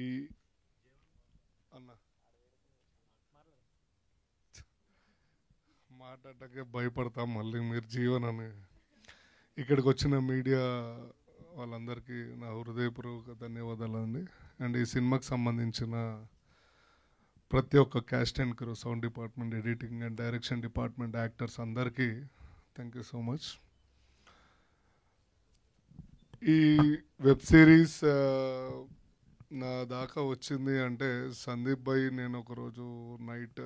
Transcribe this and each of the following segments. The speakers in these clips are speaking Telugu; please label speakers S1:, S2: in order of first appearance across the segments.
S1: ఈ అన్న మాట్లాడటానికి భయపడతాం మళ్ళీ మీరు జీవన్ అని. ఇక్కడికి వచ్చిన మీడియా వాళ్ళందరికీ నా హృదయపూర్వక ధన్యవాదాలు అండి. అండ్ ఈ సినిమాకి సంబంధించిన ప్రతి ఒక్క caste and crew, sound department, editing and direction department, actors అందరికీ థ్యాంక్ యూ సో మచ్. ఈ వెబ్ సిరీస్ నా దాకా వచ్చింది అంటే సందీప్ భాయ్ నేను ఒకరోజు నైట్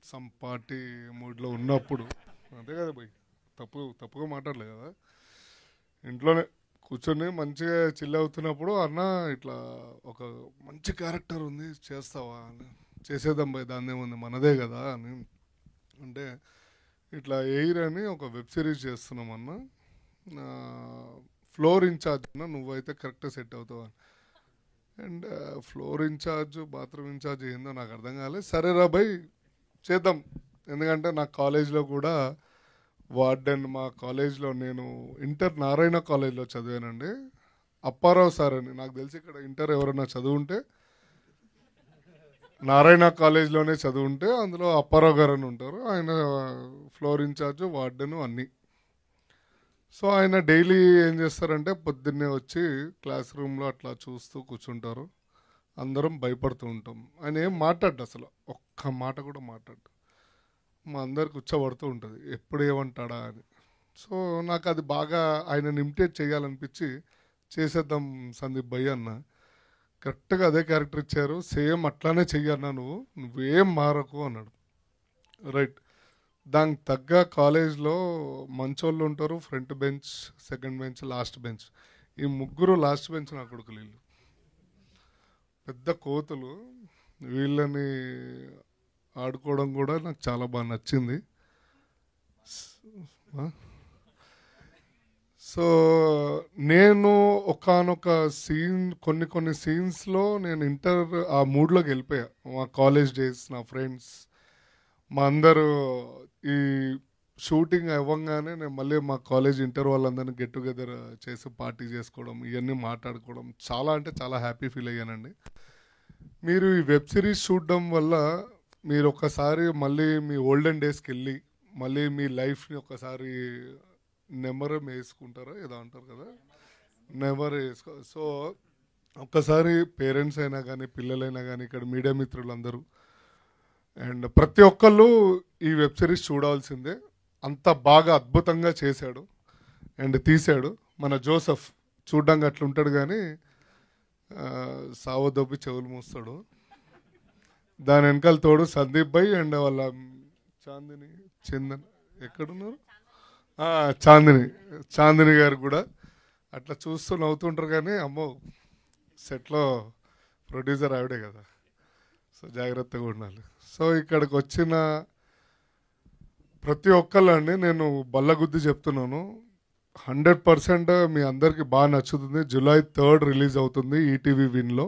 S1: సమ్ పార్టీ మూడ్లో ఉన్నప్పుడు, అంతే కదా భాయ్, తప్పుగా మాట్లాడలేదు కదా, ఇంట్లోనే కూర్చొని మంచిగా చిల్ అవుతున్నప్పుడు అన్న ఇట్లా ఒక మంచి క్యారెక్టర్ ఉంది చేస్తావా అని, చేసేద్దాం భాయ్ దాన్ని ఏముంది మనదే కదా అని అంటే, ఇట్లా ఎయిర్ అని ఒక వెబ్ సిరీస్ చేస్తున్నాం అన్న, ఫ్లోర్ ఇన్ఛార్జ్ అన్న నువ్వైతే కరెక్ట్గా సెట్ అవుతావు అని. And floor incharge bathroom incharge ఏందో నాకు అర్థం కాలేదు. సరే రా భాయ్ చేద్దాం, ఎందుకంటే నా కాలేజ్లో కూడా వార్డెన్, మా కాలేజ్లో నేను ఇంటర్ నారాయణ కాలేజ్లో చదివానండి, అప్పారావు సార్ అని, నాకు తెలిసి ఇక్కడ ఇంటర్ ఎవరైనా చదువుంటే నారాయణ కాలేజ్లోనే చదువుంటే అందులో అప్పారావు గారు అని ఉంటారు, ఆయన ఫ్లోర్ ఇన్ఛార్జ్ వార్డెన్ అన్నీ. సో ఆయన డైలీ ఏం చేస్తారంటే పొద్దున్నే వచ్చి క్లాస్ రూమ్లో అట్లా చూస్తూ కూర్చుంటారు, అందరం భయపడుతూ ఉంటాం. ఆయన ఏం మాట్లాడు, అసలు ఒక్క మాట కూడా మాట్లాడు, మా అందరు కూర్చోబడుతూ ఉంటుంది ఎప్పుడు ఏమంటాడా అని. సో నాకు అది బాగా ఆయనని ఇమిటేట్ చేయాలనిపించి చేసేద్దాం సందీప్ భయ్ అన్న. కరెక్ట్గా అదే క్యారెక్టర్ ఇచ్చారు, సేమ్ అట్లానే చెయ్యన్నా, నువ్వేం మారకు అన్నాడు. రైట్, దానికి తగ్గ కాలేజ్లో మంచోళ్ళు ఉంటారు, front bench, second bench, last bench. ఈ ముగ్గురు లాస్ట్ బెంచ్ నా కొడుకులు, వీళ్ళు పెద్ద కోతులు, వీళ్ళని ఆడుకోవడం కూడా నాకు చాలా బాగా నచ్చింది. సో నేను ఒకానొక సీన్, కొన్ని సీన్స్లో నేను ఇంటర్ ఆ మూడ్లోకి వెళ్ళిపోయా. మా కాలేజ్ డేస్, నా ఫ్రెండ్స్, మా అందరూ ఈ షూటింగ్ అవ్వగానే నేను మళ్ళీ మా కాలేజ్ ఇంటర్ వాళ్ళందరినీ గెట్ టుగెదర్ చేసి పార్టీ చేసుకోవడం, ఇవన్నీ మాట్లాడుకోవడం, చాలా అంటే చాలా హ్యాపీ ఫీల్ అయ్యానండి. మీరు ఈ వెబ్ సిరీస్ చూడడం వల్ల మీరు ఒకసారి మళ్ళీ మీ ఓల్డెన్ డేస్కి వెళ్ళి మళ్ళీ మీ లైఫ్ని ఒకసారి నెమరు వేసుకుంటారో ఏదో అంటారు కదా, నెమరు వేసుకో. సో ఒక్కసారి పేరెంట్స్ అయినా కానీ పిల్లలైనా కానీ ఇక్కడ మీడియా మిత్రులందరూ అండ్ ప్రతి ఒక్కళ్ళు ఈ వెబ్ సిరీస్ చూడాల్సిందే, అంత బాగా అద్భుతంగా చేశాడు అండ్ తీశాడు. మన జోసెఫ్ చూడ్డానికి అట్లా ఉంటాడు కానీ సావదొబ్బి చెవులు మూస్తాడు. దాని వెనకాల తోడు సందీప్ భాయ్ అండ్ వాళ్ళ చాందిని, చందన్ ఎక్కడున్నారు, చాందిని గారు కూడా అట్లా చూస్తూ నవ్వుతుంటారు. కానీ అమ్మో సెట్లో ప్రొడ్యూసర్ ఆవిడే కదా, సో జాగ్రత్తగా ఉండాలి. సో ఇక్కడికి వచ్చిన ప్రతి ఒక్కళ్ళండి నేను బల్లగుద్ది చెప్తున్నాను, 100% మీ అందరికీ బాగా నచ్చుతుంది. July 3rd రిలీజ్ అవుతుంది ఈటీవీ విన్లో.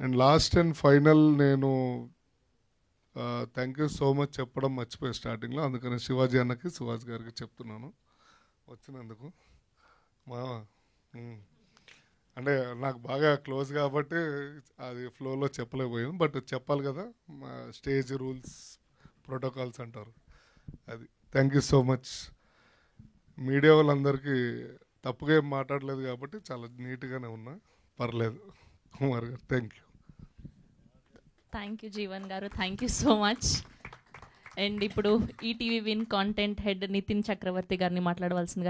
S1: అండ్ లాస్ట్ అండ్ ఫైనల్ నేను థ్యాంక్ యూ సో మచ్ చెప్పడం మర్చిపోయి స్టార్టింగ్లో, అందుకని శివాజీ అన్నకి, సుహాస్ గారికి చెప్తున్నాను వచ్చినందుకు. మా అంటే నాకు బాగా క్లోజ్ కాబట్టి అది ఫ్లోలో చెప్పలేకపోయాను, బట్ చెప్పాలి కదా, మా స్టేజ్ రూల్స్ ప్రోటోకాల్స్ అంటారు అది. Thank you so much. Media వాళ్ళందరికీ తప్పుగా ఏం మాట్లాడలేదు కాబట్టి చాలా నీట్గానే ఉన్నా, పర్లేదు. కుమార్ గారు thank you.
S2: Thank you Jeevan గారు, thank you so much. And ఇప్పుడు ETV Win content head Nitin Chakravarthy గారిని మాట్లాడవలసిందిగా